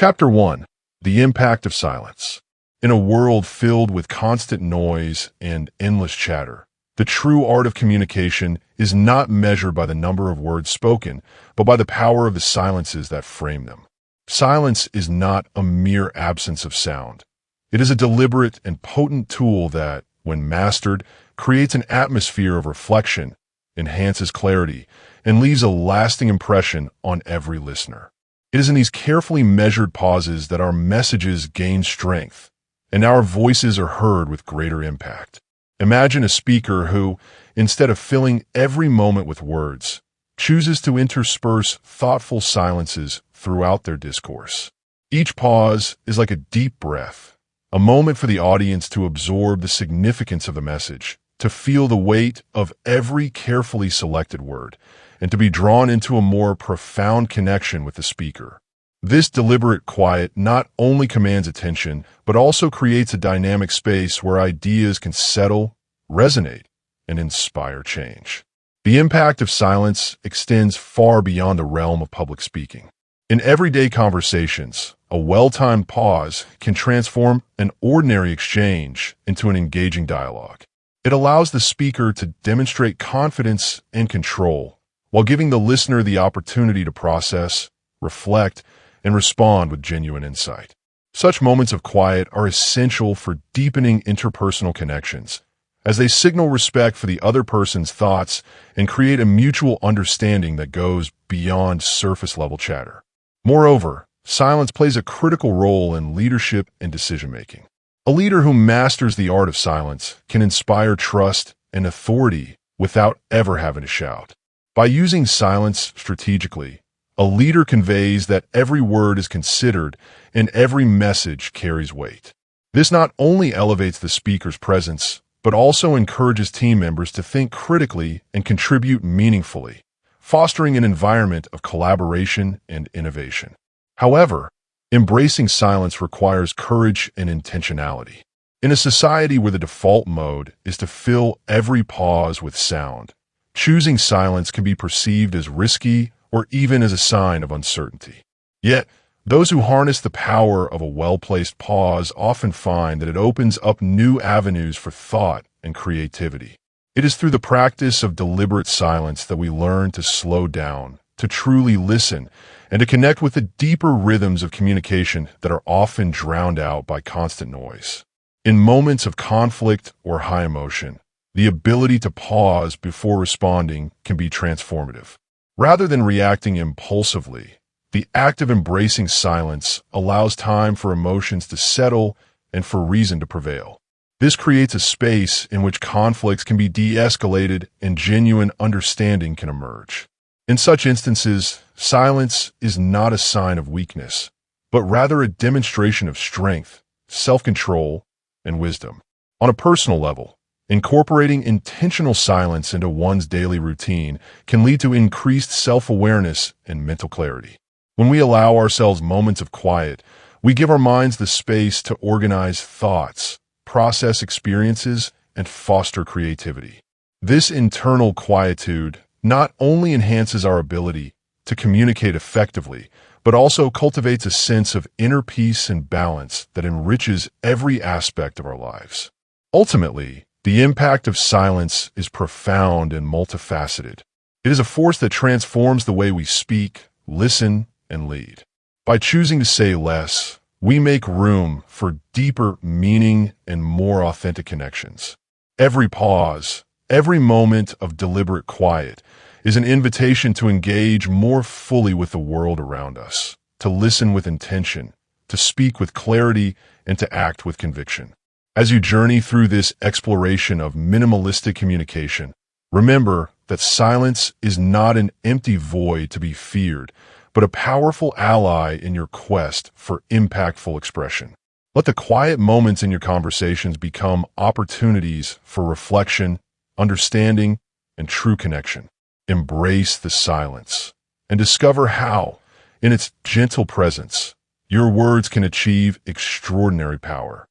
Chapter 1. The Impact of Silence. In a world filled with constant noise and endless chatter, the true art of communication is not measured by the number of words spoken, but by the power of the silences that frame them. Silence is not a mere absence of sound. It is a deliberate and potent tool that, when mastered, creates an atmosphere of reflection, enhances clarity, and leaves a lasting impression on every listener. It is in these carefully measured pauses that our messages gain strength, and our voices are heard with greater impact. Imagine a speaker who, instead of filling every moment with words, chooses to intersperse thoughtful silences throughout their discourse. Each pause is like a deep breath, a moment for the audience to absorb the significance of the message, to feel the weight of every carefully selected word, and to be drawn into a more profound connection with the speaker. This deliberate quiet not only commands attention, but also creates a dynamic space where ideas can settle, resonate, and inspire change. The impact of silence extends far beyond the realm of public speaking. In everyday conversations, a well-timed pause can transform an ordinary exchange into an engaging dialogue. It allows the speaker to demonstrate confidence and control, while giving the listener the opportunity to process, reflect, and respond with genuine insight. Such moments of quiet are essential for deepening interpersonal connections, as they signal respect for the other person's thoughts and create a mutual understanding that goes beyond surface-level chatter. Moreover, silence plays a critical role in leadership and decision-making. A leader who masters the art of silence can inspire trust and authority without ever having to shout. By using silence strategically, a leader conveys that every word is considered and every message carries weight. This not only elevates the speaker's presence, but also encourages team members to think critically and contribute meaningfully, fostering an environment of collaboration and innovation. However, embracing silence requires courage and intentionality. In a society where the default mode is to fill every pause with sound, choosing silence can be perceived as risky or even as a sign of uncertainty. Yet, those who harness the power of a well-placed pause often find that it opens up new avenues for thought and creativity. It is through the practice of deliberate silence that we learn to slow down, to truly listen, and to connect with the deeper rhythms of communication that are often drowned out by constant noise. In moments of conflict or high emotion, the ability to pause before responding can be transformative. Rather than reacting impulsively, the act of embracing silence allows time for emotions to settle and for reason to prevail. This creates a space in which conflicts can be de-escalated and genuine understanding can emerge. In such instances, silence is not a sign of weakness, but rather a demonstration of strength, self-control, and wisdom. On a personal level, incorporating intentional silence into one's daily routine can lead to increased self-awareness and mental clarity. When we allow ourselves moments of quiet, we give our minds the space to organize thoughts, process experiences, and foster creativity. This internal quietude not only enhances our ability to communicate effectively, but also cultivates a sense of inner peace and balance that enriches every aspect of our lives. Ultimately, the impact of silence is profound and multifaceted. It is a force that transforms the way we speak, listen, and lead. By choosing to say less, we make room for deeper meaning and more authentic connections. Every pause, every moment of deliberate quiet is an invitation to engage more fully with the world around us, to listen with intention, to speak with clarity, and to act with conviction. As you journey through this exploration of minimalistic communication, remember that silence is not an empty void to be feared, but a powerful ally in your quest for impactful expression. Let the quiet moments in your conversations become opportunities for reflection, understanding, and true connection. Embrace the silence and discover how, in its gentle presence, your words can achieve extraordinary power.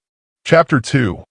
Chapter 2.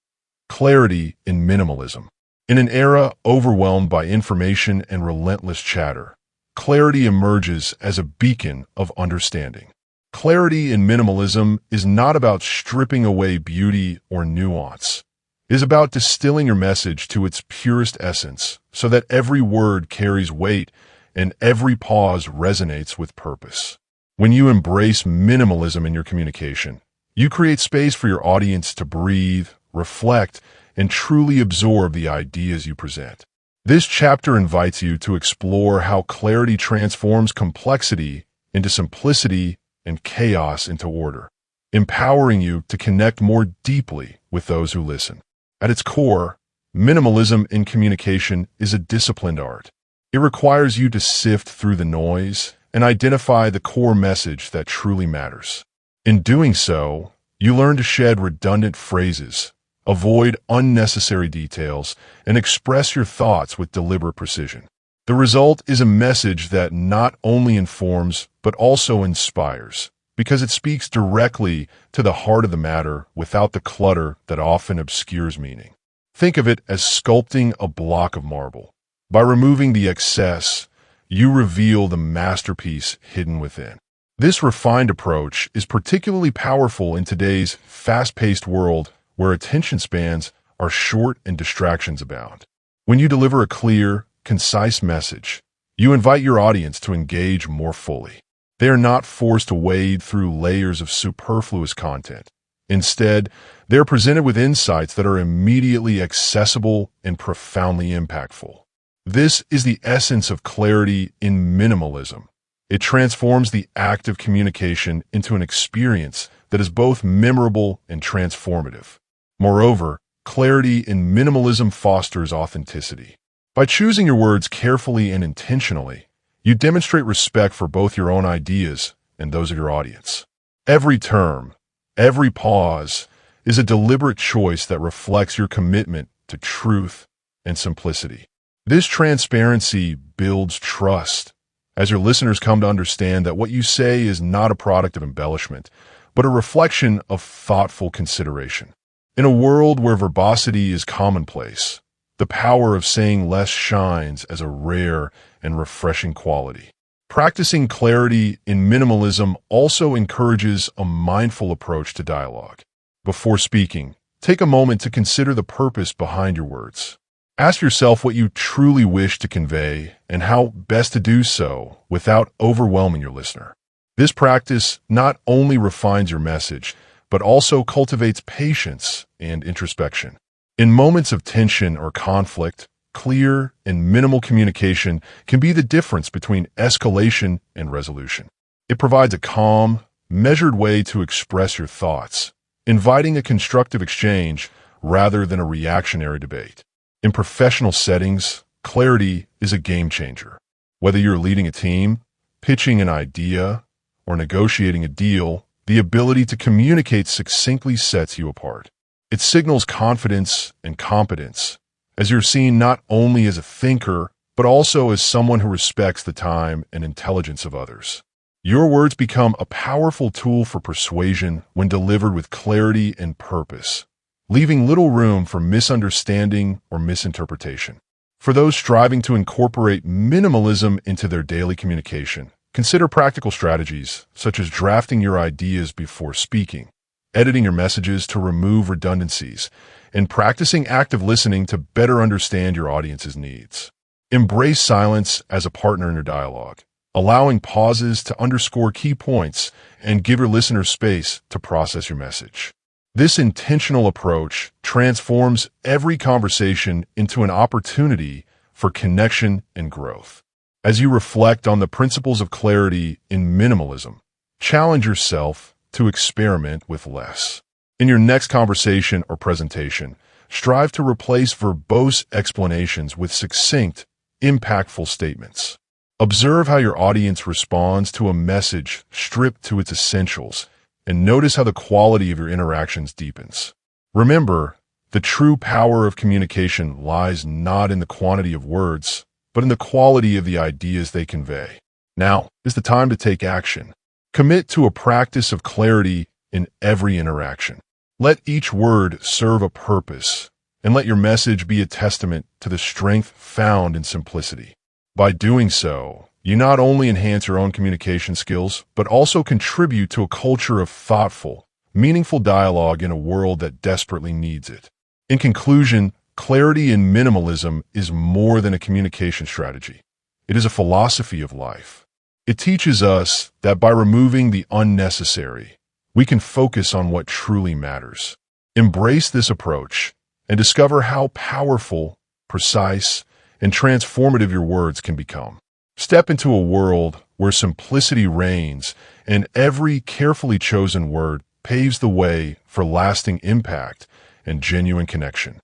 Clarity in Minimalism. In an era overwhelmed by information and relentless chatter, clarity emerges as a beacon of understanding. Clarity in minimalism is not about stripping away beauty or nuance. It is about distilling your message to its purest essence so that every word carries weight and every pause resonates with purpose. When you embrace minimalism in your communication, you create space for your audience to breathe, reflect, and truly absorb the ideas you present. This chapter invites you to explore how clarity transforms complexity into simplicity and chaos into order, empowering you to connect more deeply with those who listen. At its core, minimalism in communication is a disciplined art. It requires you to sift through the noise and identify the core message that truly matters. In doing so, you learn to shed redundant phrases, avoid unnecessary details, and express your thoughts with deliberate precision. The result is a message that not only informs, but also inspires, because it speaks directly to the heart of the matter without the clutter that often obscures meaning. Think of it as sculpting a block of marble. By removing the excess, you reveal the masterpiece hidden within. This refined approach is particularly powerful in today's fast-paced world where attention spans are short and distractions abound. When you deliver a clear, concise message, you invite your audience to engage more fully. They are not forced to wade through layers of superfluous content. Instead, they are presented with insights that are immediately accessible and profoundly impactful. This is the essence of clarity in minimalism. It transforms the act of communication into an experience that is both memorable and transformative. Moreover, clarity in minimalism fosters authenticity. By choosing your words carefully and intentionally, you demonstrate respect for both your own ideas and those of your audience. Every term, every pause, is a deliberate choice that reflects your commitment to truth and simplicity. This transparency builds trust, as your listeners come to understand that what you say is not a product of embellishment, but a reflection of thoughtful consideration. In a world where verbosity is commonplace, the power of saying less shines as a rare and refreshing quality. Practicing clarity in minimalism also encourages a mindful approach to dialogue. Before speaking, take a moment to consider the purpose behind your words. Ask yourself what you truly wish to convey and how best to do so without overwhelming your listener. This practice not only refines your message, but also cultivates patience and introspection. In moments of tension or conflict, clear and minimal communication can be the difference between escalation and resolution. It provides a calm, measured way to express your thoughts, inviting a constructive exchange rather than a reactionary debate. In professional settings, clarity is a game changer. Whether you're leading a team, pitching an idea, or negotiating a deal, the ability to communicate succinctly sets you apart. It signals confidence and competence, as you're seen not only as a thinker, but also as someone who respects the time and intelligence of others. Your words become a powerful tool for persuasion when delivered with clarity and purpose, leaving little room for misunderstanding or misinterpretation. For those striving to incorporate minimalism into their daily communication, consider practical strategies such as drafting your ideas before speaking, editing your messages to remove redundancies, and practicing active listening to better understand your audience's needs. Embrace silence as a partner in your dialogue, allowing pauses to underscore key points and give your listeners space to process your message. This intentional approach transforms every conversation into an opportunity for connection and growth. As you reflect on the principles of clarity in minimalism, challenge yourself to experiment with less. In your next conversation or presentation, strive to replace verbose explanations with succinct, impactful statements. Observe how your audience responds to a message stripped to its essentials, and notice how the quality of your interactions deepens. Remember, the true power of communication lies not in the quantity of words, but in the quality of the ideas they convey. Now is the time to take action. Commit to a practice of clarity in every interaction. Let each word serve a purpose, and let your message be a testament to the strength found in simplicity. By doing so, you not only enhance your own communication skills, but also contribute to a culture of thoughtful, meaningful dialogue in a world that desperately needs it. In conclusion, clarity and minimalism is more than a communication strategy. It is a philosophy of life. It teaches us that by removing the unnecessary, we can focus on what truly matters. Embrace this approach and discover how powerful, precise, and transformative your words can become. Step into a world where simplicity reigns and every carefully chosen word paves the way for lasting impact and genuine connection.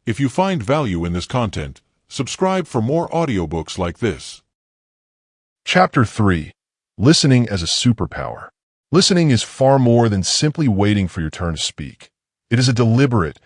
If you find value in this content, subscribe for more audiobooks like this. Chapter 3. Listening as a Superpower. Listening is far more than simply waiting for your turn to speak. It is a deliberate,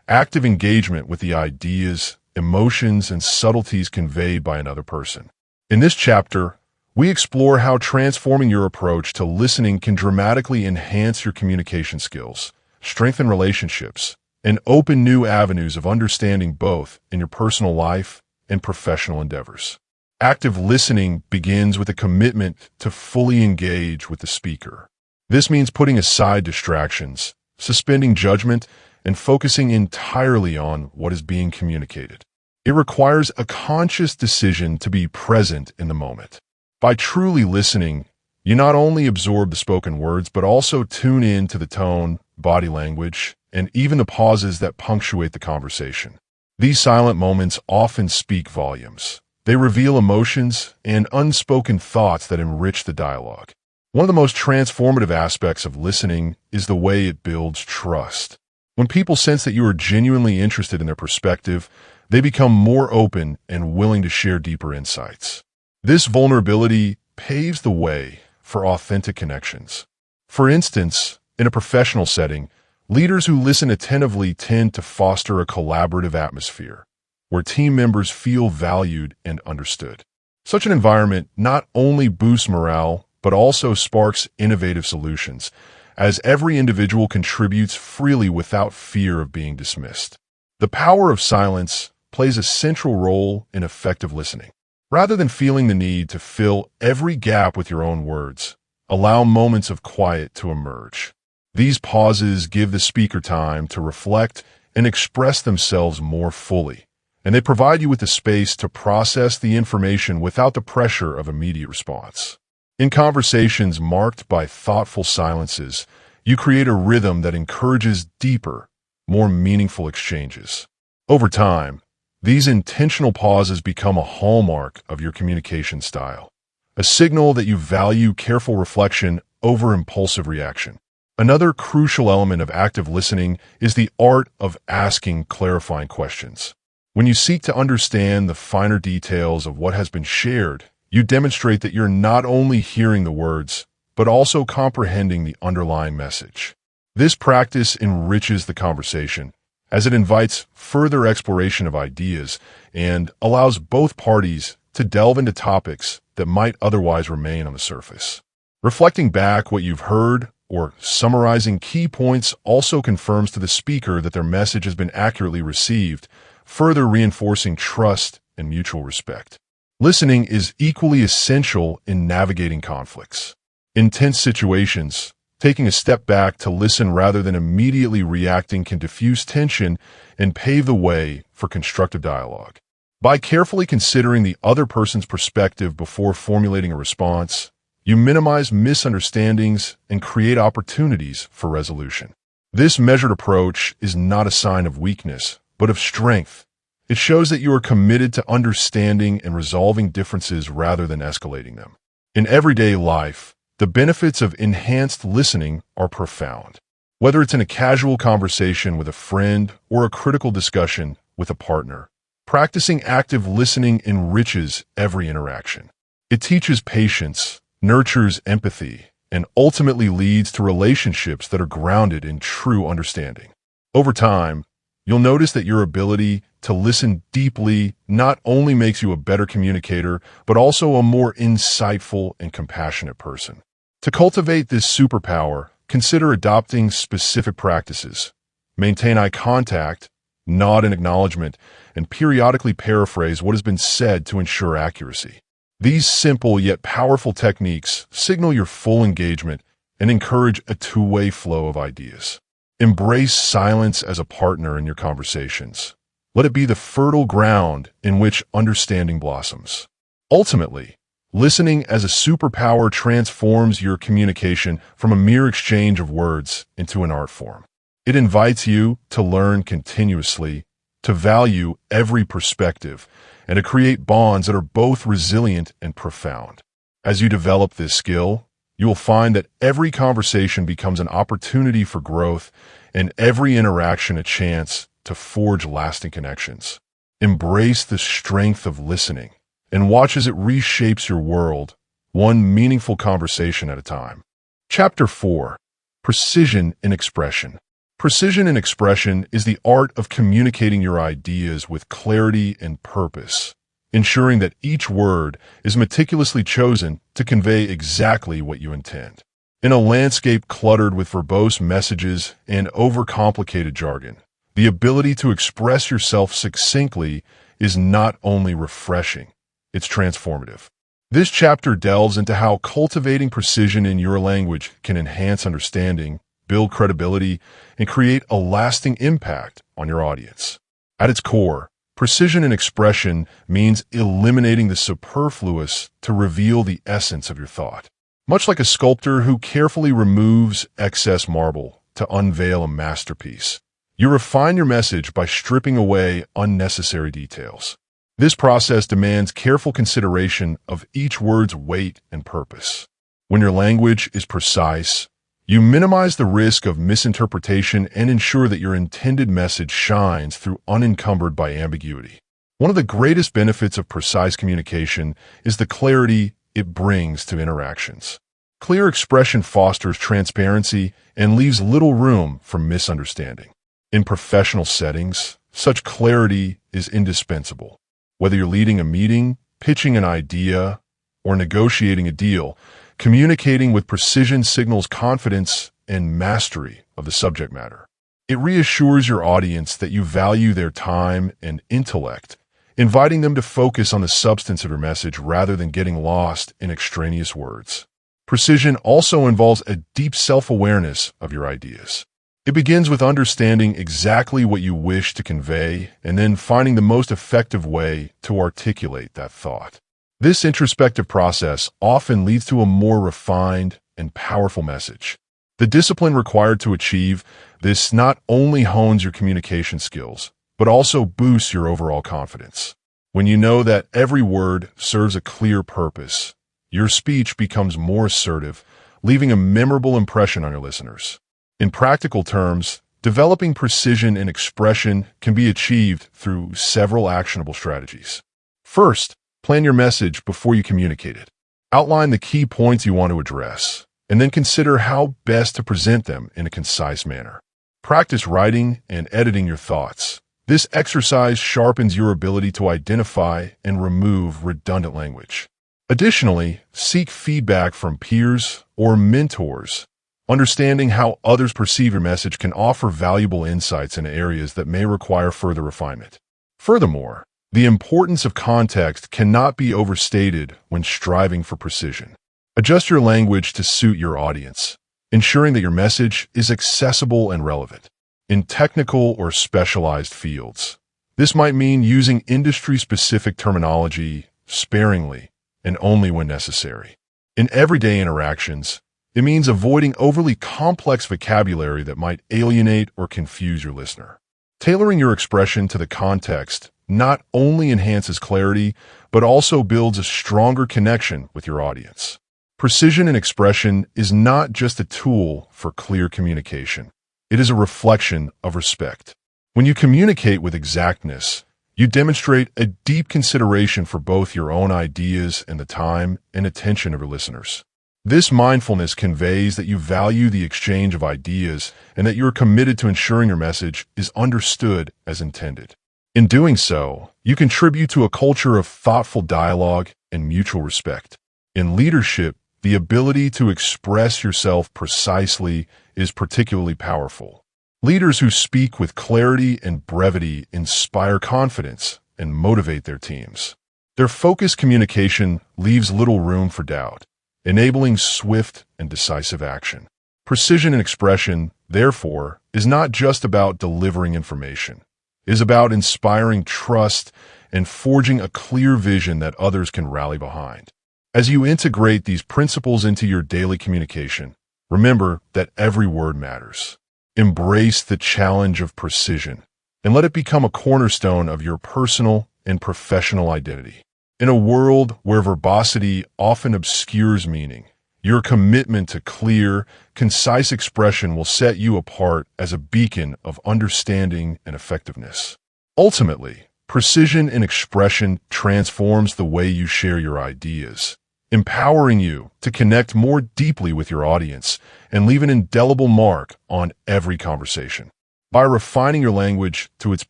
active engagement with the ideas, emotions, and subtleties conveyed by another person. In this chapter, we explore how transforming your approach to listening can dramatically enhance your communication skills, strengthen relationships, and open new avenues of understanding both in your personal life and professional endeavors. Active listening begins with a commitment to fully engage with the speaker. This means putting aside distractions, suspending judgment, and focusing entirely on what is being communicated. It requires a conscious decision to be present in the moment. By truly listening, you not only absorb the spoken words, but also tune in to the tone, body language, and even the pauses that punctuate the conversation. These silent moments often speak volumes. They reveal emotions and unspoken thoughts that enrich the dialogue. One of the most transformative aspects of listening is the way it builds trust. When people sense that you are genuinely interested in their perspective, they become more open and willing to share deeper insights. This vulnerability paves the way for authentic connections. For instance, in a professional setting, leaders who listen attentively tend to foster a collaborative atmosphere, where team members feel valued and understood. Such an environment not only boosts morale, but also sparks innovative solutions, as every individual contributes freely without fear of being dismissed. The power of silence plays a central role in effective listening. Rather than feeling the need to fill every gap with your own words, allow moments of quiet to emerge. These pauses give the speaker time to reflect and express themselves more fully, and they provide you with the space to process the information without the pressure of immediate response. In conversations marked by thoughtful silences, you create a rhythm that encourages deeper, more meaningful exchanges. Over time, these intentional pauses become a hallmark of your communication style, a signal that you value careful reflection over impulsive reaction. Another crucial element of active listening is the art of asking clarifying questions. When you seek to understand the finer details of what has been shared, you demonstrate that you're not only hearing the words, but also comprehending the underlying message. This practice enriches the conversation, as it invites further exploration of ideas and allows both parties to delve into topics that might otherwise remain on the surface. Reflecting back what you've heard or summarizing key points also confirms to the speaker that their message has been accurately received, further reinforcing trust and mutual respect. Listening is equally essential in navigating conflicts. In tense situations, taking a step back to listen rather than immediately reacting can diffuse tension and pave the way for constructive dialogue. By carefully considering the other person's perspective before formulating a response, you minimize misunderstandings and create opportunities for resolution. This measured approach is not a sign of weakness, but of strength. It shows that you are committed to understanding and resolving differences rather than escalating them. In everyday life, the benefits of enhanced listening are profound. Whether it's in a casual conversation with a friend or a critical discussion with a partner, practicing active listening enriches every interaction. It teaches patience, nurtures empathy, and ultimately leads to relationships that are grounded in true understanding. Over time, you'll notice that your ability to listen deeply not only makes you a better communicator, but also a more insightful and compassionate person. To cultivate this superpower, consider adopting specific practices. Maintain eye contact, nod in acknowledgement, and periodically paraphrase what has been said to ensure accuracy. These simple yet powerful techniques signal your full engagement and encourage a two-way flow of ideas. Embrace silence as a partner in your conversations. Let it be the fertile ground in which understanding blossoms. Ultimately, listening as a superpower transforms your communication from a mere exchange of words into an art form. It invites you to learn continuously, to value every perspective, and to create bonds that are both resilient and profound. As you develop this skill, you will find that every conversation becomes an opportunity for growth and every interaction a chance to forge lasting connections. Embrace the strength of listening and watch as it reshapes your world, one meaningful conversation at a time. Chapter 4. Precision in Expression. Precision in expression is the art of communicating your ideas with clarity and purpose, ensuring that each word is meticulously chosen to convey exactly what you intend. In a landscape cluttered with verbose messages and overcomplicated jargon, the ability to express yourself succinctly is not only refreshing, it's transformative. This chapter delves into how cultivating precision in your language can enhance understanding, build credibility, and create a lasting impact on your audience. At its core, precision in expression means eliminating the superfluous to reveal the essence of your thought. Much like a sculptor who carefully removes excess marble to unveil a masterpiece, you refine your message by stripping away unnecessary details. This process demands careful consideration of each word's weight and purpose. When your language is precise, you minimize the risk of misinterpretation and ensure that your intended message shines through unencumbered by ambiguity. One of the greatest benefits of precise communication is the clarity it brings to interactions. Clear expression fosters transparency and leaves little room for misunderstanding. In professional settings, such clarity is indispensable. Whether you're leading a meeting, pitching an idea, or negotiating a deal, communicating with precision signals confidence and mastery of the subject matter. It reassures your audience that you value their time and intellect, inviting them to focus on the substance of your message rather than getting lost in extraneous words. Precision also involves a deep self-awareness of your ideas. It begins with understanding exactly what you wish to convey and then finding the most effective way to articulate that thought. This introspective process often leads to a more refined and powerful message. The discipline required to achieve this not only hones your communication skills, but also boosts your overall confidence. When you know that every word serves a clear purpose, your speech becomes more assertive, leaving a memorable impression on your listeners. In practical terms, developing precision in expression can be achieved through several actionable strategies. First, plan your message before you communicate it. Outline the key points you want to address, and then consider how best to present them in a concise manner. Practice writing and editing your thoughts. This exercise sharpens your ability to identify and remove redundant language. Additionally, seek feedback from peers or mentors. Understanding how others perceive your message can offer valuable insights in areas that may require further refinement. Furthermore, the importance of context cannot be overstated when striving for precision. Adjust your language to suit your audience, ensuring that your message is accessible and relevant. In technical or specialized fields, this might mean using industry-specific terminology sparingly and only when necessary. In everyday interactions, it means avoiding overly complex vocabulary that might alienate or confuse your listener. Tailoring your expression to the context not only enhances clarity, but also builds a stronger connection with your audience. Precision in expression is not just a tool for clear communication. It is a reflection of respect. When you communicate with exactness, you demonstrate a deep consideration for both your own ideas and the time and attention of your listeners. This mindfulness conveys that you value the exchange of ideas and that you are committed to ensuring your message is understood as intended. In doing so, you contribute to a culture of thoughtful dialogue and mutual respect. In leadership, the ability to express yourself precisely is particularly powerful. Leaders who speak with clarity and brevity inspire confidence and motivate their teams. Their focused communication leaves little room for doubt, enabling swift and decisive action. Precision in expression, therefore, is not just about delivering information. It is about inspiring trust and forging a clear vision that others can rally behind. As you integrate these principles into your daily communication, remember that every word matters. Embrace the challenge of precision and let it become a cornerstone of your personal and professional identity. In a world where verbosity often obscures meaning, your commitment to clear, concise expression will set you apart as a beacon of understanding and effectiveness. Ultimately, precision in expression transforms the way you share your ideas, empowering you to connect more deeply with your audience and leave an indelible mark on every conversation. By refining your language to its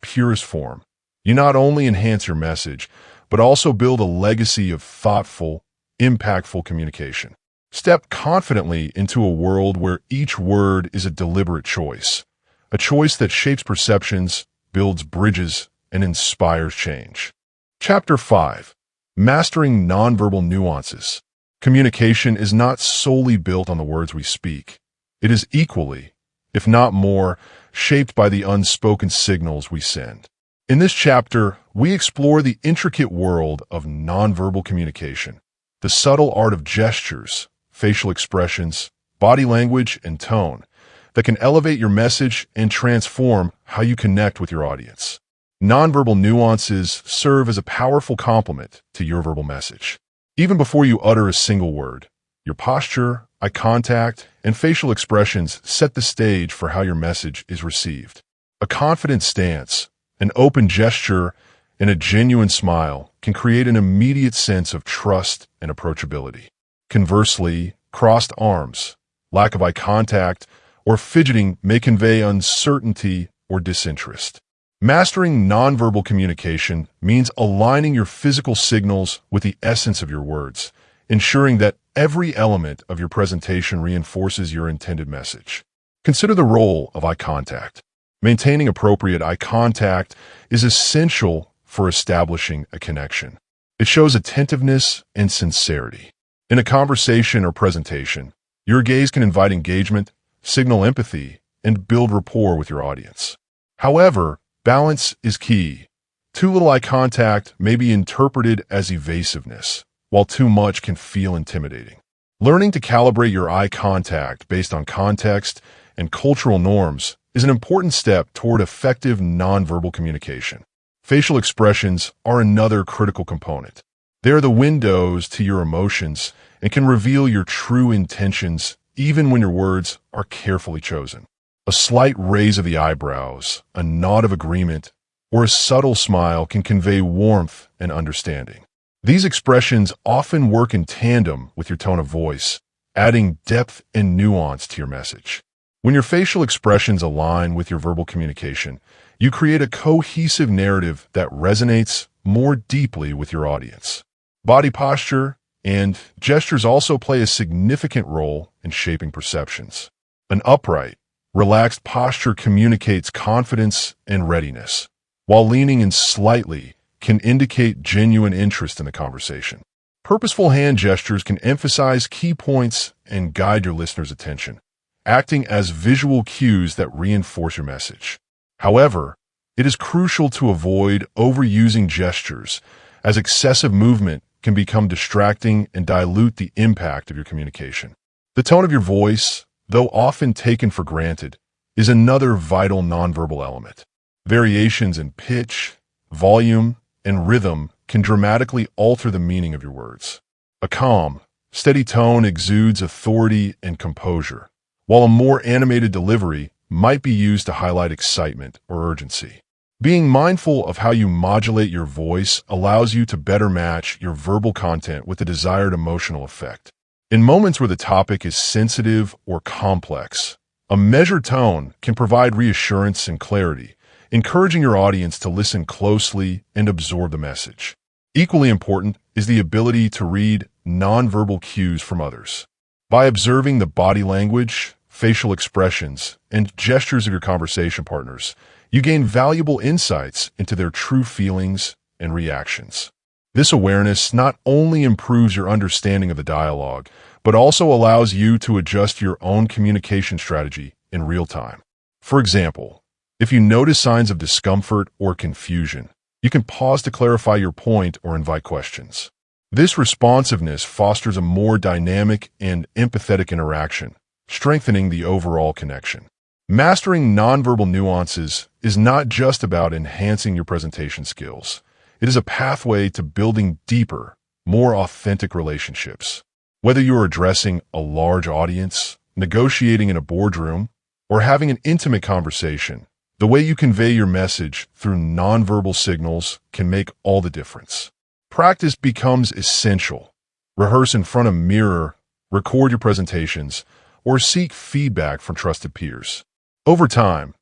purest form, you not only enhance your message, but also build a legacy of thoughtful, impactful communication. Step confidently into a world where each word is a deliberate choice, a choice that shapes perceptions, builds bridges, and inspires change. Chapter 5. Mastering Nonverbal Nuances. Communication is not solely built on the words we speak. It is equally, if not more, shaped by the unspoken signals we send. In this chapter, we explore the intricate world of nonverbal communication, the subtle art of gestures, facial expressions, body language, and tone that can elevate your message and transform how you connect with your audience. Nonverbal nuances serve as a powerful complement to your verbal message. Even before you utter a single word, your posture, eye contact, and facial expressions set the stage for how your message is received. A confident stance, an open gesture, and a genuine smile can create an immediate sense of trust and approachability. Conversely, crossed arms, lack of eye contact, or fidgeting may convey uncertainty or disinterest. Mastering nonverbal communication means aligning your physical signals with the essence of your words, ensuring that every element of your presentation reinforces your intended message. Consider the role of eye contact. Maintaining appropriate eye contact is essential for establishing a connection. It shows attentiveness and sincerity. In a conversation or presentation, your gaze can invite engagement, signal empathy, and build rapport with your audience. However, balance is key. Too little eye contact may be interpreted as evasiveness, while too much can feel intimidating. Learning to calibrate your eye contact based on context and cultural norms is an important step toward effective nonverbal communication. Facial expressions are another critical component. They are the windows to your emotions and can reveal your true intentions even when your words are carefully chosen. A slight raise of the eyebrows, a nod of agreement, or a subtle smile can convey warmth and understanding. These expressions often work in tandem with your tone of voice, adding depth and nuance to your message. When your facial expressions align with your verbal communication, you create a cohesive narrative that resonates more deeply with your audience. Body posture and gestures also play a significant role in shaping perceptions. An upright, relaxed posture communicates confidence and readiness, while leaning in slightly can indicate genuine interest in the conversation. Purposeful hand gestures can emphasize key points and guide your listener's attention, acting as visual cues that reinforce your message. However, it is crucial to avoid overusing gestures, as excessive movement can become distracting and dilute the impact of your communication. The tone of your voice, though often taken for granted, is another vital nonverbal element. Variations in pitch, volume, and rhythm can dramatically alter the meaning of your words. A calm, steady tone exudes authority and composure, while a more animated delivery might be used to highlight excitement or urgency. Being mindful of how you modulate your voice allows you to better match your verbal content with the desired emotional effect. In moments where the topic is sensitive or complex, a measured tone can provide reassurance and clarity, encouraging your audience to listen closely and absorb the message. Equally important is the ability to read nonverbal cues from others. By observing the body language, facial expressions, and gestures of your conversation partners, you gain valuable insights into their true feelings and reactions. This awareness not only improves your understanding of the dialogue, but also allows you to adjust your own communication strategy in real time. For example, if you notice signs of discomfort or confusion, you can pause to clarify your point or invite questions. This responsiveness fosters a more dynamic and empathetic interaction, strengthening the overall connection. Mastering nonverbal nuances is not just about enhancing your presentation skills. It is a pathway to building deeper, more authentic relationships. Whether you are addressing a large audience, negotiating in a boardroom, or having an intimate conversation, the way you convey your message through nonverbal signals can make all the difference. Practice becomes essential. Rehearse in front of a mirror, record your presentations, or seek feedback from trusted peers. Over time,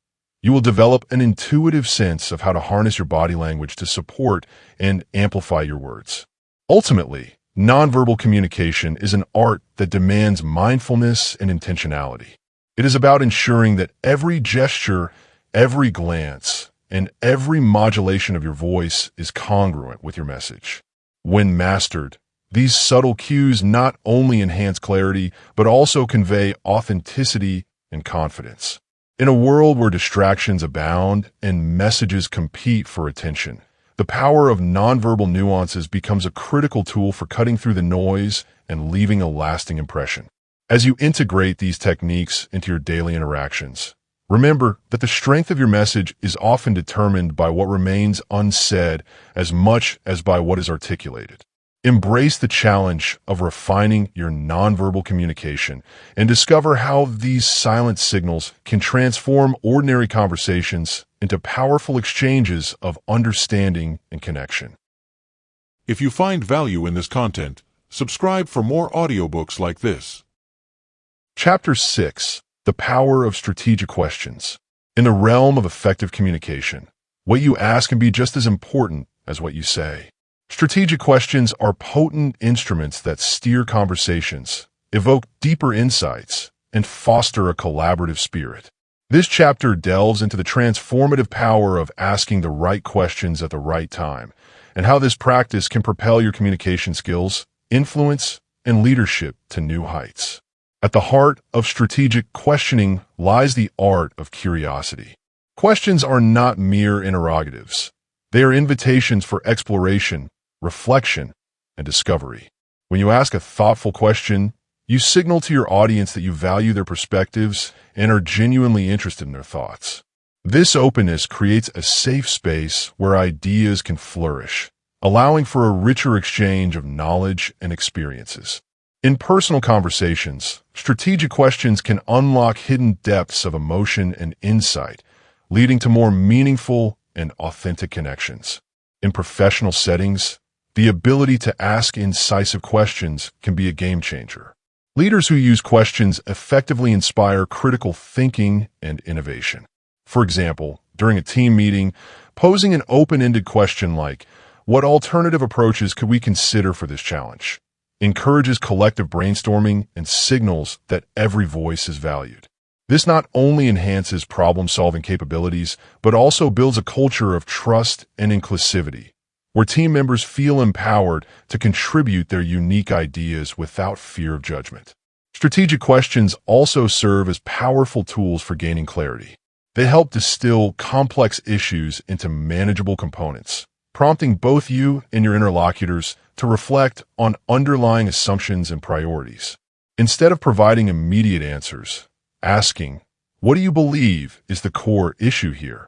you will develop an intuitive sense of how to harness your body language to support and amplify your words. Ultimately, nonverbal communication is an art that demands mindfulness and intentionality. It is about ensuring that every gesture, every glance, and every modulation of your voice is congruent with your message. When mastered, these subtle cues not only enhance clarity, but also convey authenticity and confidence. In a world where distractions abound and messages compete for attention, the power of nonverbal nuances becomes a critical tool for cutting through the noise and leaving a lasting impression. As you integrate these techniques into your daily interactions, remember that the strength of your message is often determined by what remains unsaid as much as by what is articulated. Embrace the challenge of refining your nonverbal communication and discover how these silent signals can transform ordinary conversations into powerful exchanges of understanding and connection. If you find value in this content, subscribe for more audiobooks like this. Chapter 6: The Power of Strategic Questions. In the realm of effective communication, what you ask can be just as important as what you say. Strategic questions are potent instruments that steer conversations, evoke deeper insights, and foster a collaborative spirit. This chapter delves into the transformative power of asking the right questions at the right time, and how this practice can propel your communication skills, influence, and leadership to new heights. At the heart of strategic questioning lies the art of curiosity. Questions are not mere interrogatives. They are invitations for exploration, reflection, and discovery. When you ask a thoughtful question, you signal to your audience that you value their perspectives and are genuinely interested in their thoughts. This openness creates a safe space where ideas can flourish, allowing for a richer exchange of knowledge and experiences. In personal conversations, strategic questions can unlock hidden depths of emotion and insight, leading to more meaningful and authentic connections. In professional settings, the ability to ask incisive questions can be a game changer. Leaders who use questions effectively inspire critical thinking and innovation. For example, during a team meeting, posing an open-ended question like, "What alternative approaches could we consider for this challenge?" encourages collective brainstorming and signals that every voice is valued. This not only enhances problem-solving capabilities, but also builds a culture of trust and inclusivity, where team members feel empowered to contribute their unique ideas without fear of judgment. Strategic questions also serve as powerful tools for gaining clarity. They help distill complex issues into manageable components, prompting both you and your interlocutors to reflect on underlying assumptions and priorities. Instead of providing immediate answers, asking, "What do you believe is the core issue here?"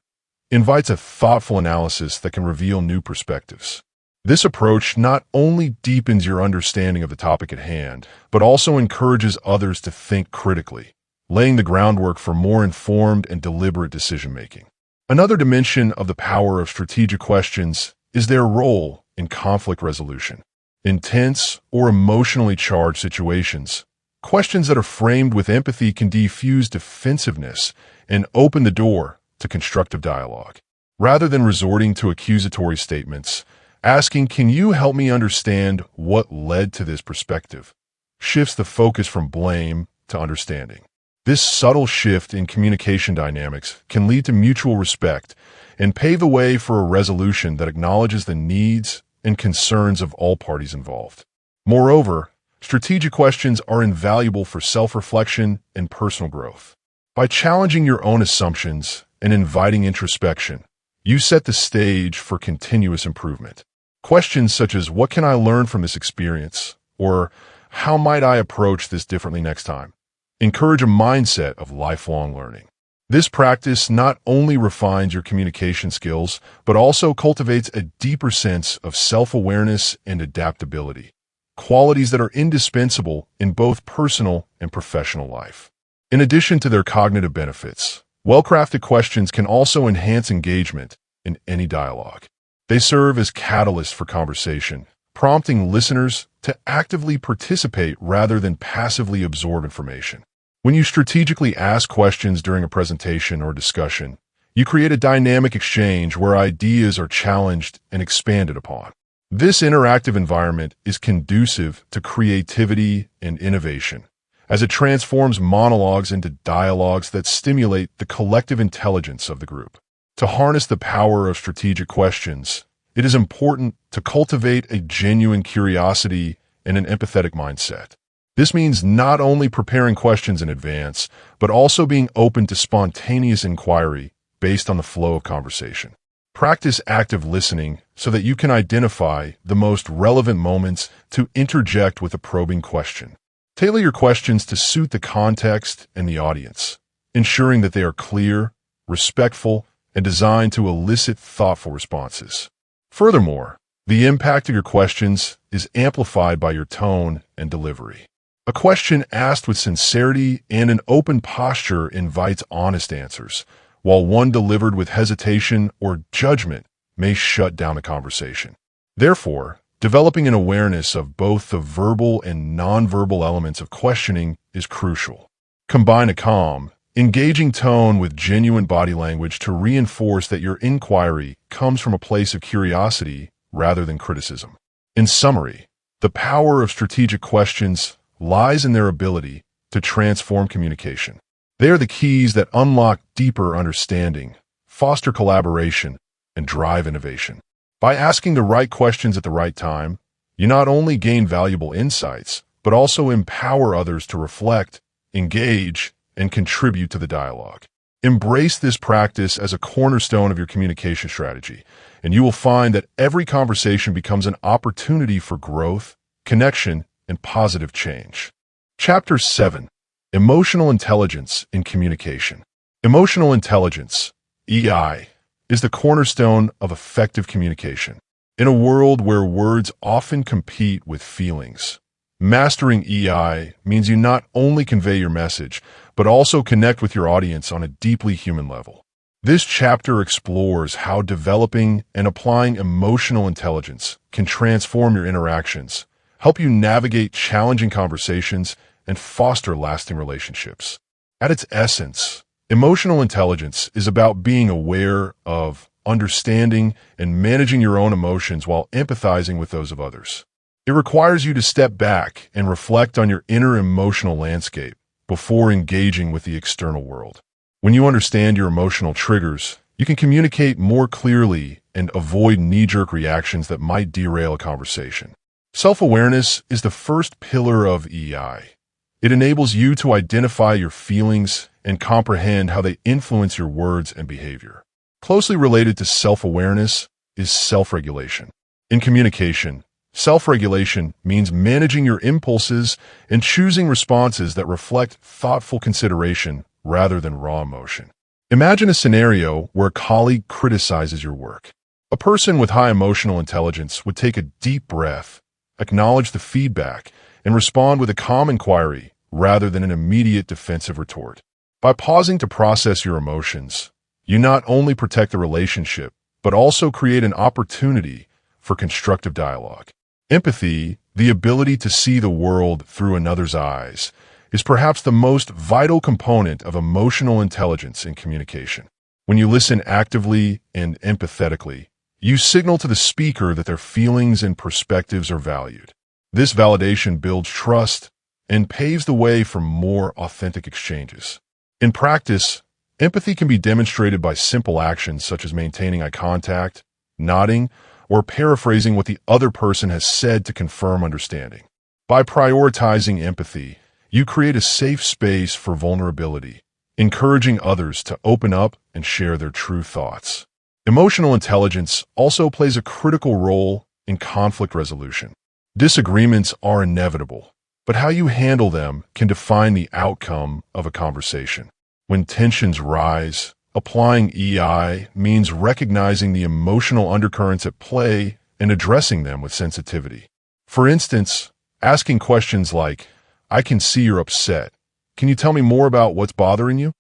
invites a thoughtful analysis that can reveal new perspectives. This approach not only deepens your understanding of the topic at hand, but also encourages others to think critically, laying the groundwork for more informed and deliberate decision-making. Another dimension of the power of strategic questions is their role in conflict resolution. In tense or emotionally charged situations, questions that are framed with empathy can defuse defensiveness and open the door to constructive dialogue. Rather than resorting to accusatory statements, asking, "Can you help me understand what led to this perspective?" shifts the focus from blame to understanding. This subtle shift in communication dynamics can lead to mutual respect and pave the way for a resolution that acknowledges the needs and concerns of all parties involved. Moreover, strategic questions are invaluable for self-reflection and personal growth. By challenging your own assumptions and inviting introspection, you set the stage for continuous improvement. Questions such as, "What can I learn from this experience?" or "How might I approach this differently next time?" encourage a mindset of lifelong learning. This practice not only refines your communication skills, but also cultivates a deeper sense of self-awareness and adaptability, qualities that are indispensable in both personal and professional life. In addition to their cognitive benefits, well-crafted questions can also enhance engagement in any dialogue. They serve as catalysts for conversation, prompting listeners to actively participate rather than passively absorb information. When you strategically ask questions during a presentation or discussion, you create a dynamic exchange where ideas are challenged and expanded upon. This interactive environment is conducive to creativity and innovation, as it transforms monologues into dialogues that stimulate the collective intelligence of the group. To harness the power of strategic questions, it is important to cultivate a genuine curiosity and an empathetic mindset. This means not only preparing questions in advance, but also being open to spontaneous inquiry based on the flow of conversation. Practice active listening so that you can identify the most relevant moments to interject with a probing question. Tailor your questions to suit the context and the audience, ensuring that they are clear, respectful, and designed to elicit thoughtful responses. Furthermore, the impact of your questions is amplified by your tone and delivery. A question asked with sincerity and an open posture invites honest answers, while one delivered with hesitation or judgment may shut down a conversation. Therefore, developing an awareness of both the verbal and nonverbal elements of questioning is crucial. Combine a calm, engaging tone with genuine body language to reinforce that your inquiry comes from a place of curiosity rather than criticism. In summary, the power of strategic questions lies in their ability to transform communication. They are the keys that unlock deeper understanding, foster collaboration, and drive innovation. By asking the right questions at the right time, you not only gain valuable insights, but also empower others to reflect, engage, and contribute to the dialogue. Embrace this practice as a cornerstone of your communication strategy, and you will find that every conversation becomes an opportunity for growth, connection, and positive change. Chapter 7. Emotional Intelligence in Communication. Emotional intelligence, EI, is the cornerstone of effective communication. In a world where words often compete with feelings, mastering EI means you not only convey your message, but also connect with your audience on a deeply human level. This chapter explores how developing and applying emotional intelligence can transform your interactions, help you navigate challenging conversations, and foster lasting relationships. At its essence, emotional intelligence is about being aware of, understanding, and managing your own emotions while empathizing with those of others. It requires you to step back and reflect on your inner emotional landscape before engaging with the external world. When you understand your emotional triggers, you can communicate more clearly and avoid knee-jerk reactions that might derail a conversation. Self-awareness is the first pillar of EI. It enables you to identify your feelings and comprehend how they influence your words and behavior. Closely related to self-awareness is self-regulation. In communication, self-regulation means managing your impulses and choosing responses that reflect thoughtful consideration rather than raw emotion. Imagine a scenario where a colleague criticizes your work. A person with high emotional intelligence would take a deep breath, acknowledge the feedback, and respond with a calm inquiry rather than an immediate defensive retort. By pausing to process your emotions, you not only protect the relationship, but also create an opportunity for constructive dialogue. Empathy, the ability to see the world through another's eyes, is perhaps the most vital component of emotional intelligence in communication. When you listen actively and empathetically, you signal to the speaker that their feelings and perspectives are valued. This validation builds trust and paves the way for more authentic exchanges. In practice, empathy can be demonstrated by simple actions such as maintaining eye contact, nodding, or paraphrasing what the other person has said to confirm understanding. By prioritizing empathy, you create a safe space for vulnerability, encouraging others to open up and share their true thoughts. Emotional intelligence also plays a critical role in conflict resolution. Disagreements are inevitable, but how you handle them can define the outcome of a conversation. When tensions rise, applying EI means recognizing the emotional undercurrents at play and addressing them with sensitivity. For instance, asking questions like, "I can see you're upset. Can you tell me more about what's bothering you?"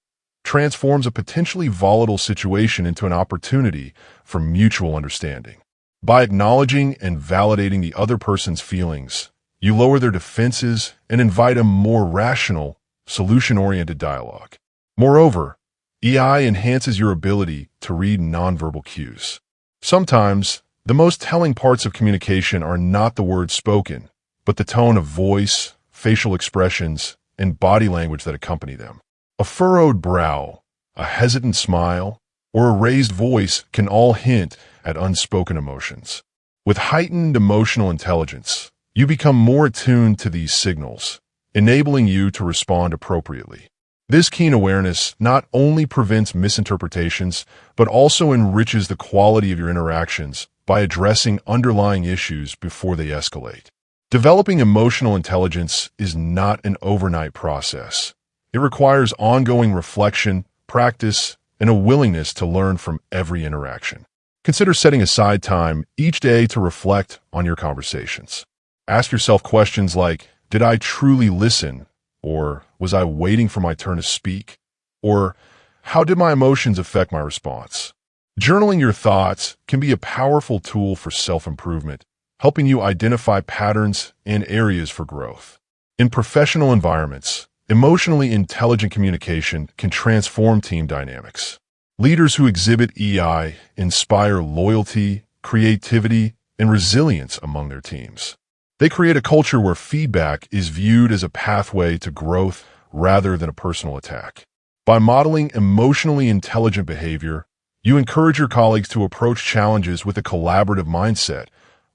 transforms a potentially volatile situation into an opportunity for mutual understanding. By acknowledging and validating the other person's feelings, you lower their defenses and invite a more rational, solution-oriented dialogue. Moreover, EI enhances your ability to read nonverbal cues. Sometimes, the most telling parts of communication are not the words spoken, but the tone of voice, facial expressions, and body language that accompany them. A furrowed brow, a hesitant smile, or a raised voice can all hint at unspoken emotions. With heightened emotional intelligence, you become more attuned to these signals, enabling you to respond appropriately. This keen awareness not only prevents misinterpretations, but also enriches the quality of your interactions by addressing underlying issues before they escalate. Developing emotional intelligence is not an overnight process. It requires ongoing reflection, practice, and a willingness to learn from every interaction. Consider setting aside time each day to reflect on your conversations. Ask yourself questions like, did I truly listen? Or was I waiting for my turn to speak? Or how did my emotions affect my response? Journaling your thoughts can be a powerful tool for self-improvement, helping you identify patterns and areas for growth. In professional environments, emotionally intelligent communication can transform team dynamics. Leaders who exhibit EI inspire loyalty, creativity, and resilience among their teams. They create a culture where feedback is viewed as a pathway to growth rather than a personal attack. By modeling emotionally intelligent behavior, you encourage your colleagues to approach challenges with a collaborative mindset,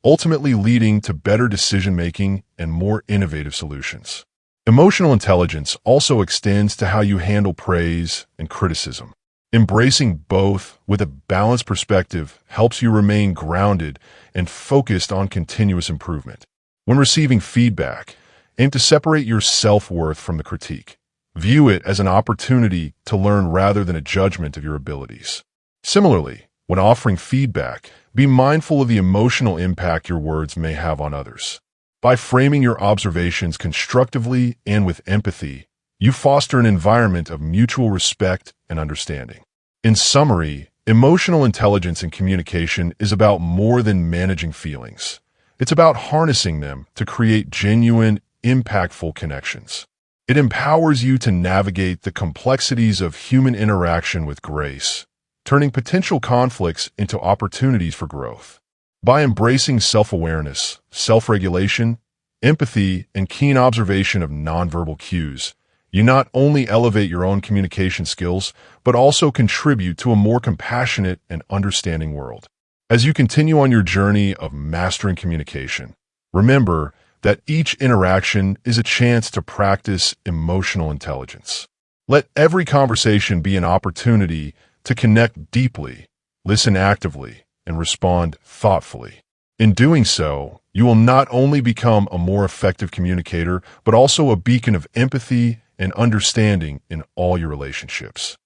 ultimately leading to better decision-making and more innovative solutions. Emotional intelligence also extends to how you handle praise and criticism. Embracing both with a balanced perspective helps you remain grounded and focused on continuous improvement. When receiving feedback, aim to separate your self-worth from the critique. View it as an opportunity to learn rather than a judgment of your abilities. Similarly, when offering feedback, be mindful of the emotional impact your words may have on others. By framing your observations constructively and with empathy, you foster an environment of mutual respect and understanding. In summary, emotional intelligence in communication is about more than managing feelings. It's about harnessing them to create genuine, impactful connections. It empowers you to navigate the complexities of human interaction with grace, turning potential conflicts into opportunities for growth. By embracing self-awareness, self-regulation, empathy, and keen observation of nonverbal cues, you not only elevate your own communication skills, but also contribute to a more compassionate and understanding world. As you continue on your journey of mastering communication, remember that each interaction is a chance to practice emotional intelligence. Let every conversation be an opportunity to connect deeply, listen actively, and respond thoughtfully. In doing so, you will not only become a more effective communicator, but also a beacon of empathy and understanding in all your relationships.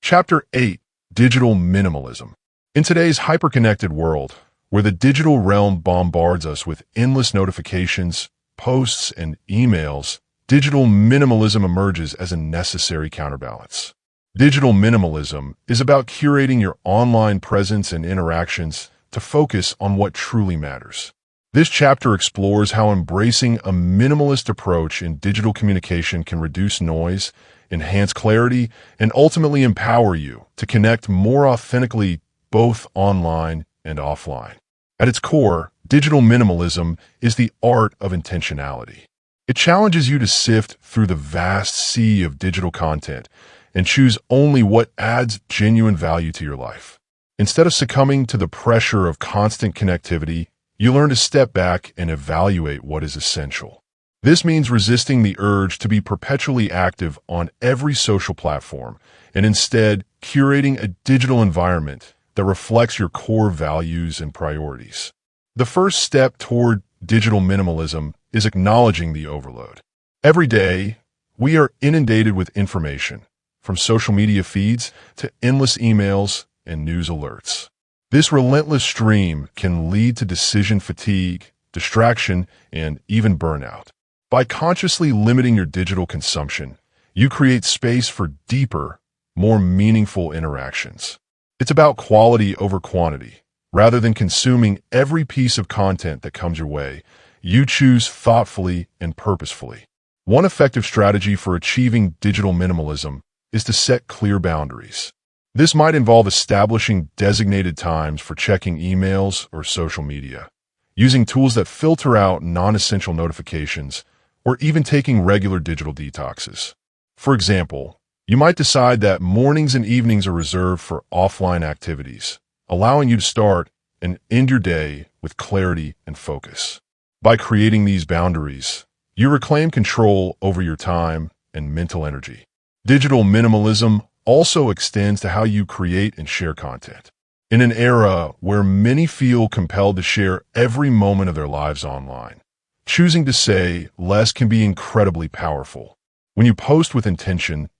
Chapter 8: Digital Minimalism. In today's hyper-connected world, where the digital realm bombards us with endless notifications, posts, and emails, digital minimalism emerges as a necessary counterbalance. Digital minimalism is about curating your online presence and interactions to focus on what truly matters. This chapter explores how embracing a minimalist approach in digital communication can reduce noise, enhance clarity, and ultimately empower you to connect more authentically both online and offline. At its core, digital minimalism is the art of intentionality. It challenges you to sift through the vast sea of digital content and choose only what adds genuine value to your life. Instead of succumbing to the pressure of constant connectivity, you learn to step back and evaluate what is essential. This means resisting the urge to be perpetually active on every social platform and instead curating a digital environment that reflects your core values and priorities. The first step toward digital minimalism is acknowledging the overload. Every day, we are inundated with information, from social media feeds to endless emails and news alerts. This relentless stream can lead to decision fatigue, distraction, and even burnout. By consciously limiting your digital consumption, you create space for deeper, more meaningful interactions. It's about quality over quantity. Rather than consuming every piece of content that comes your way, you choose thoughtfully and purposefully. One effective strategy for achieving digital minimalism is to set clear boundaries. This might involve establishing designated times for checking emails or social media, using tools that filter out non-essential notifications, or even taking regular digital detoxes. For example, you might decide that mornings and evenings are reserved for offline activities, allowing you to start and end your day with clarity and focus. By creating these boundaries, you reclaim control over your time and mental energy. Digital minimalism also extends to how you create and share content. In an era where many feel compelled to share every moment of their lives online, choosing to say less can be incredibly powerful. When you post with intention,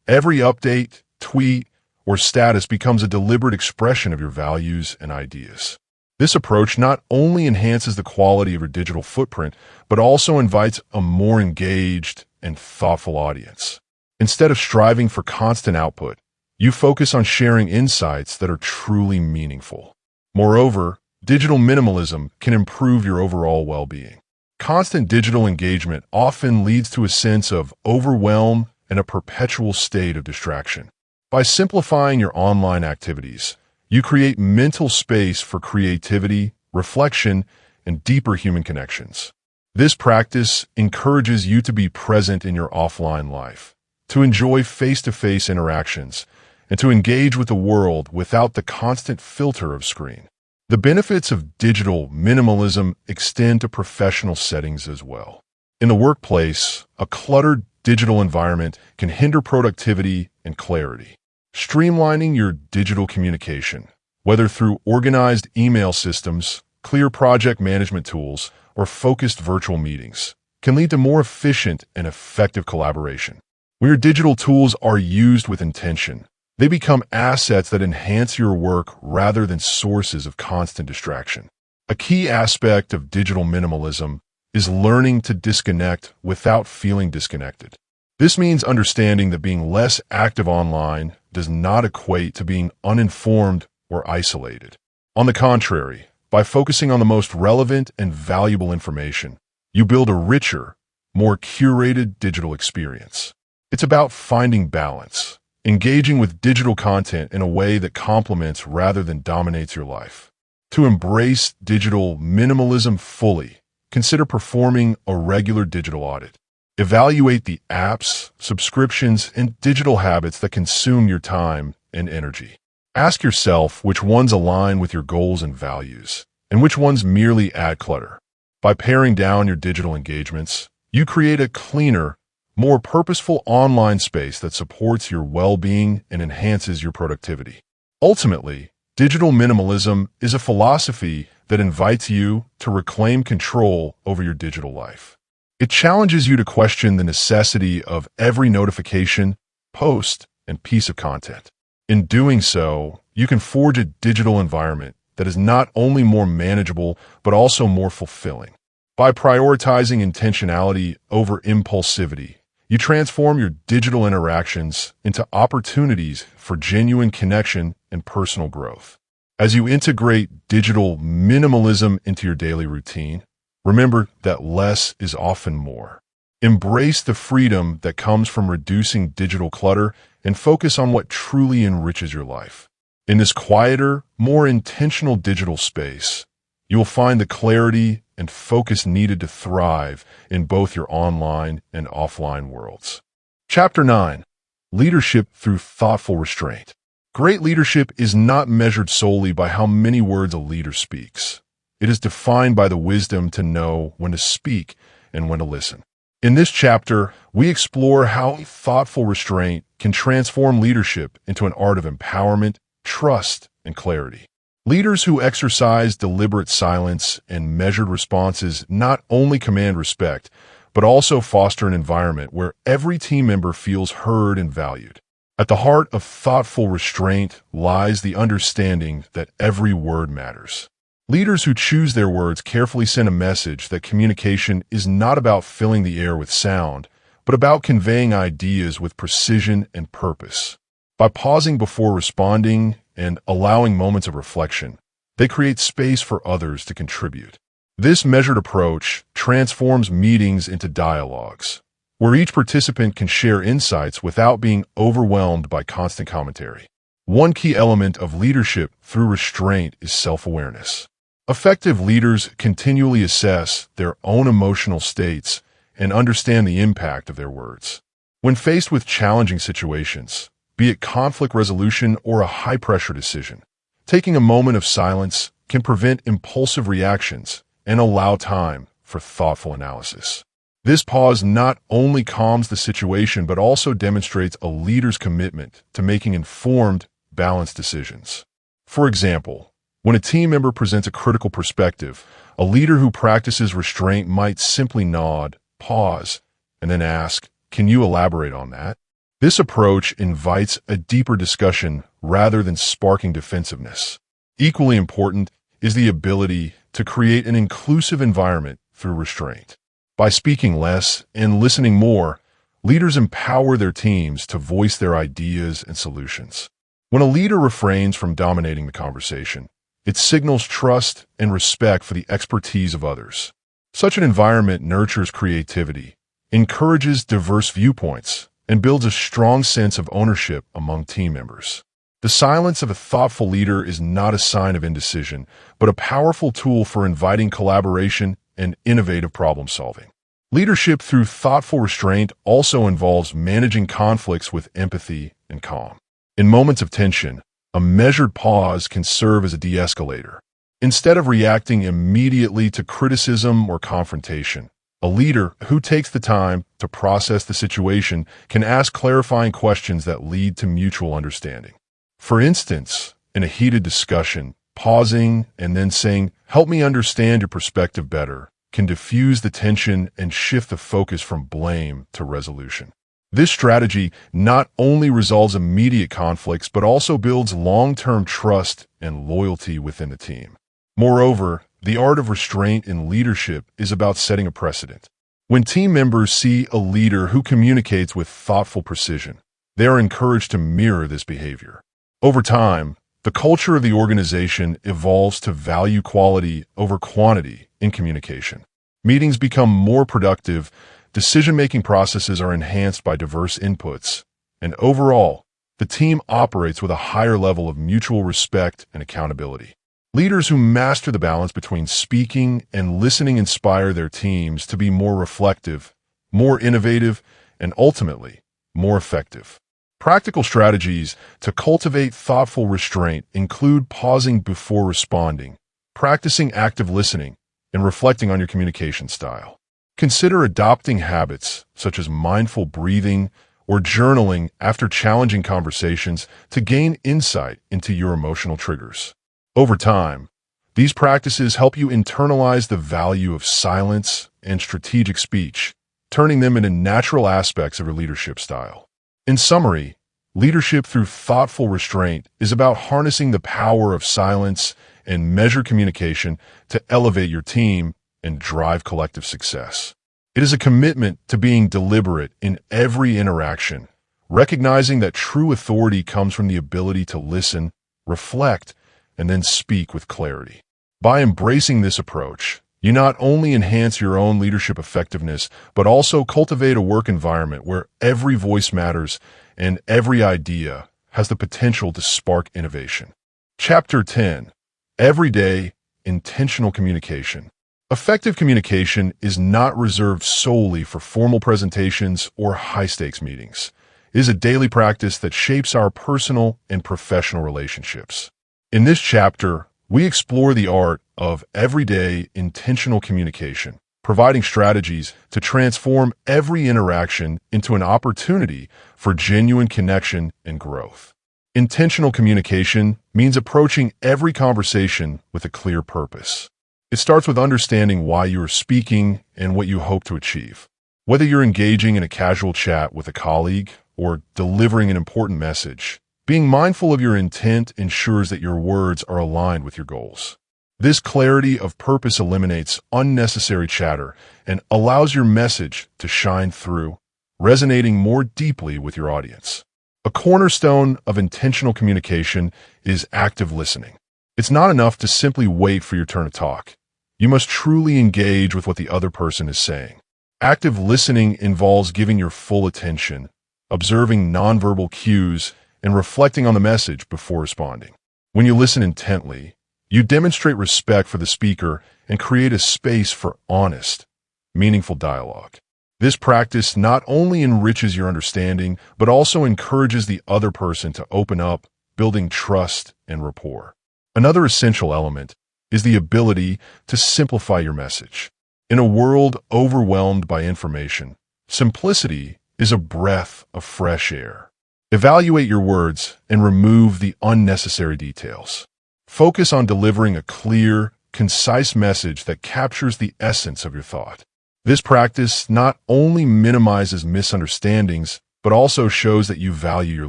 every update, tweet, or status becomes a deliberate expression of your values and ideas. This approach not only enhances the quality of your digital footprint, but also invites a more engaged and thoughtful audience. Instead of striving for constant output, you focus on sharing insights that are truly meaningful. Moreover, digital minimalism can improve your overall well-being. Constant digital engagement often leads to a sense of overwhelm and a perpetual state of distraction. By simplifying your online activities, you create mental space for creativity, reflection, and deeper human connections. This practice encourages you to be present in your offline life, to enjoy face-to-face interactions, and to engage with the world without the constant filter of screen. The benefits of digital minimalism extend to professional settings as well. In the workplace, a cluttered digital environment can hinder productivity and clarity. Streamlining your digital communication, whether through organized email systems, clear project management tools, or focused virtual meetings, can lead to more efficient and effective collaboration. When your digital tools are used with intention, they become assets that enhance your work rather than sources of constant distraction. A key aspect of digital minimalism is learning to disconnect without feeling disconnected. This means understanding that being less active online does not equate to being uninformed or isolated. On the contrary, by focusing on the most relevant and valuable information, you build a richer, more curated digital experience. It's about finding balance, engaging with digital content in a way that complements rather than dominates your life. To embrace digital minimalism fully, consider performing a regular digital audit. Evaluate the apps, subscriptions, and digital habits that consume your time and energy. Ask yourself which ones align with your goals and values, and which ones merely add clutter. By paring down your digital engagements, you create a cleaner, more purposeful online space that supports your well-being and enhances your productivity. Ultimately, digital minimalism is a philosophy that invites you to reclaim control over your digital life. It challenges you to question the necessity of every notification, post, and piece of content. In doing so, you can forge a digital environment that is not only more manageable, but also more fulfilling. By prioritizing intentionality over impulsivity, you transform your digital interactions into opportunities for genuine connection and personal growth. As you integrate digital minimalism into your daily routine, remember that less is often more. Embrace the freedom that comes from reducing digital clutter and focus on what truly enriches your life. In this quieter, more intentional digital space, you will find the clarity and focus needed to thrive in both your online and offline worlds. Chapter 9. Leadership through thoughtful restraint. Great leadership is not measured solely by how many words a leader speaks. It is defined by the wisdom to know when to speak and when to listen. In this chapter, we explore how thoughtful restraint can transform leadership into an art of empowerment, trust, and clarity. Leaders who exercise deliberate silence and measured responses not only command respect, but also foster an environment where every team member feels heard and valued. At the heart of thoughtful restraint lies the understanding that every word matters. Leaders who choose their words carefully send a message that communication is not about filling the air with sound, but about conveying ideas with precision and purpose. By pausing before responding and allowing moments of reflection, they create space for others to contribute. This measured approach transforms meetings into dialogues, where each participant can share insights without being overwhelmed by constant commentary. One key element of leadership through restraint is self-awareness. Effective leaders continually assess their own emotional states and understand the impact of their words. When faced with challenging situations, be it conflict resolution or a high-pressure decision, taking a moment of silence can prevent impulsive reactions and allow time for thoughtful analysis. This pause not only calms the situation but also demonstrates a leader's commitment to making informed, balanced decisions. For example, when a team member presents a critical perspective, a leader who practices restraint might simply nod, pause, and then ask, "Can you elaborate on that?" This approach invites a deeper discussion rather than sparking defensiveness. Equally important is the ability to create an inclusive environment through restraint. By speaking less and listening more, leaders empower their teams to voice their ideas and solutions. When a leader refrains from dominating the conversation, it signals trust and respect for the expertise of others. Such an environment nurtures creativity, encourages diverse viewpoints, and builds a strong sense of ownership among team members. The silence of a thoughtful leader is not a sign of indecision, but a powerful tool for inviting collaboration and innovative problem solving. Leadership through thoughtful restraint also involves managing conflicts with empathy and calm. In moments of tension, a measured pause can serve as a de-escalator. Instead of reacting immediately to criticism or confrontation, a leader who takes the time to process the situation can ask clarifying questions that lead to mutual understanding. For instance, in a heated discussion, pausing and then saying, "Help me understand your perspective better," can diffuse the tension and shift the focus from blame to resolution. This strategy not only resolves immediate conflicts, but also builds long-term trust and loyalty within the team. Moreover, the art of restraint in leadership is about setting a precedent. When team members see a leader who communicates with thoughtful precision, they are encouraged to mirror this behavior. Over time, the culture of the organization evolves to value quality over quantity in communication. Meetings become more productive, decision-making processes are enhanced by diverse inputs, and overall, the team operates with a higher level of mutual respect and accountability. Leaders who master the balance between speaking and listening inspire their teams to be more reflective, more innovative, and ultimately, more effective. Practical strategies to cultivate thoughtful restraint include pausing before responding, practicing active listening, and reflecting on your communication style. Consider adopting habits such as mindful breathing or journaling after challenging conversations to gain insight into your emotional triggers. Over time, these practices help you internalize the value of silence and strategic speech, turning them into natural aspects of your leadership style. In summary, leadership through thoughtful restraint is about harnessing the power of silence and measured communication to elevate your team and drive collective success. It is a commitment to being deliberate in every interaction, recognizing that true authority comes from the ability to listen, reflect, and then speak with clarity. By embracing this approach, you not only enhance your own leadership effectiveness, but also cultivate a work environment where every voice matters and every idea has the potential to spark innovation. Chapter 10: Everyday Intentional Communication. Effective communication is not reserved solely for formal presentations or high-stakes meetings. is a daily practice that shapes our personal and professional relationships. In this chapter, we explore the art of everyday intentional communication, providing strategies to transform every interaction into an opportunity for genuine connection and growth. Intentional communication means approaching every conversation with a clear purpose. It starts with understanding why you are speaking and what you hope to achieve. Whether you're engaging in a casual chat with a colleague or delivering an important message, being mindful of your intent ensures that your words are aligned with your goals. This clarity of purpose eliminates unnecessary chatter and allows your message to shine through, resonating more deeply with your audience. A cornerstone of intentional communication is active listening. It's not enough to simply wait for your turn to talk. You must truly engage with what the other person is saying. Active listening involves giving your full attention, observing nonverbal cues, and reflecting on the message before responding. When you listen intently, you demonstrate respect for the speaker and create a space for honest, meaningful dialogue. This practice not only enriches your understanding, but also encourages the other person to open up, building trust and rapport. Another essential element is the ability to simplify your message. In a world overwhelmed by information, simplicity is a breath of fresh air. Evaluate your words and remove the unnecessary details. Focus on delivering a clear, concise message that captures the essence of your thought. This practice not only minimizes misunderstandings, but also shows that you value your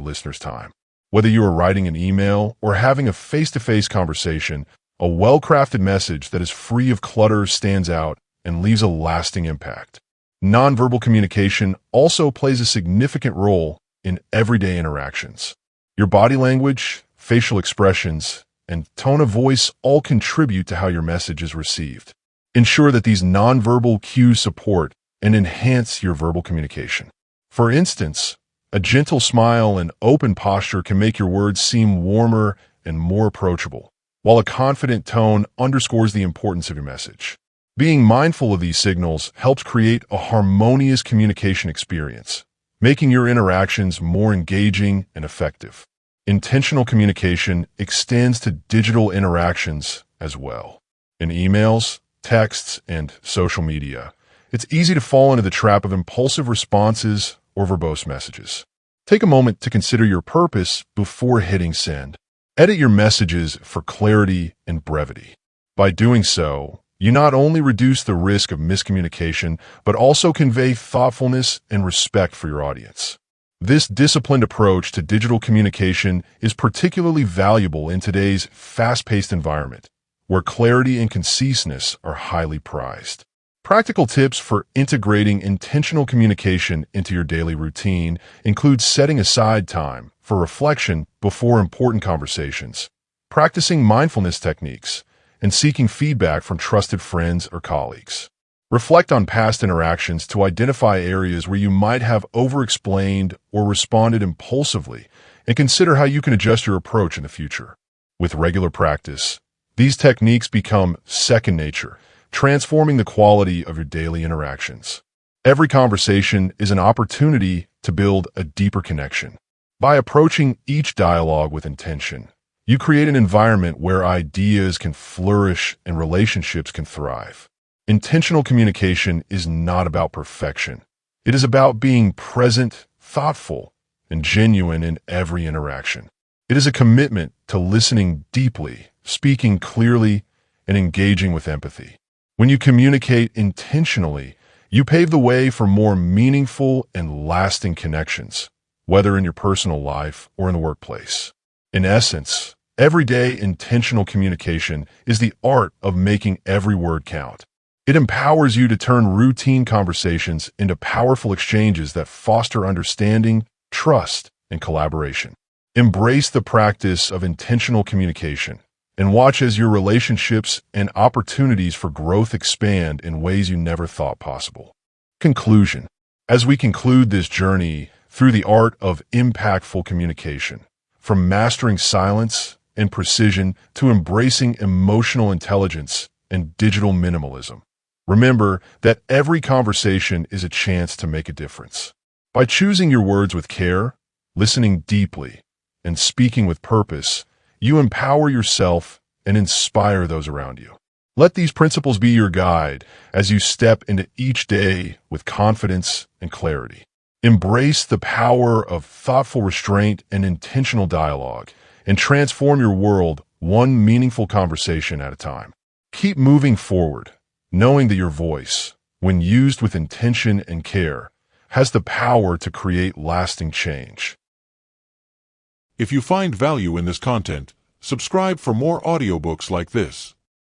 listeners' time. Whether you are writing an email or having a face-to-face conversation, a well-crafted message that is free of clutter stands out and leaves a lasting impact. Nonverbal communication also plays a significant role in everyday interactions. Your body language, facial expressions, and tone of voice all contribute to how your message is received. Ensure that these nonverbal cues support and enhance your verbal communication. For instance, a gentle smile and open posture can make your words seem warmer and more approachable, while a confident tone underscores the importance of your message. Being mindful of these signals helps create a harmonious communication experience, making your interactions more engaging and effective. Intentional communication extends to digital interactions as well. In emails, texts, and social media, it's easy to fall into the trap of impulsive responses or verbose messages. Take a moment to consider your purpose before hitting send. Edit your messages for clarity and brevity. By doing so, you not only reduce the risk of miscommunication, but also convey thoughtfulness and respect for your audience. This disciplined approach to digital communication is particularly valuable in today's fast-paced environment, where clarity and conciseness are highly prized. Practical tips for integrating intentional communication into your daily routine include setting aside time for reflection before important conversations, practicing mindfulness techniques, and seeking feedback from trusted friends or colleagues. Reflect on past interactions to identify areas where you might have over-explained or responded impulsively, and consider how you can adjust your approach in the future. With regular practice, these techniques become second nature, transforming the quality of your daily interactions. Every conversation is an opportunity to build a deeper connection. By approaching each dialogue with intention, you create an environment where ideas can flourish and relationships can thrive. Intentional communication is not about perfection. It is about being present, thoughtful, and genuine in every interaction. It is a commitment to listening deeply, speaking clearly, and engaging with empathy. When you communicate intentionally, you pave the way for more meaningful and lasting connections, whether in your personal life or in the workplace. In essence, everyday intentional communication is the art of making every word count. It empowers you to turn routine conversations into powerful exchanges that foster understanding, trust, and collaboration. Embrace the practice of intentional communication and watch as your relationships and opportunities for growth expand in ways you never thought possible. Conclusion. As we conclude this journey through the art of impactful communication, from mastering silence and precision to embracing emotional intelligence and digital minimalism, remember that every conversation is a chance to make a difference. By choosing your words with care, listening deeply, and speaking with purpose, you empower yourself and inspire those around you. Let these principles be your guide as you step into each day with confidence and clarity. Embrace the power of thoughtful restraint and intentional dialogue, and transform your world one meaningful conversation at a time. Keep moving forward, knowing that your voice, when used with intention and care, has the power to create lasting change. If you find value in this content, subscribe for more audiobooks like this.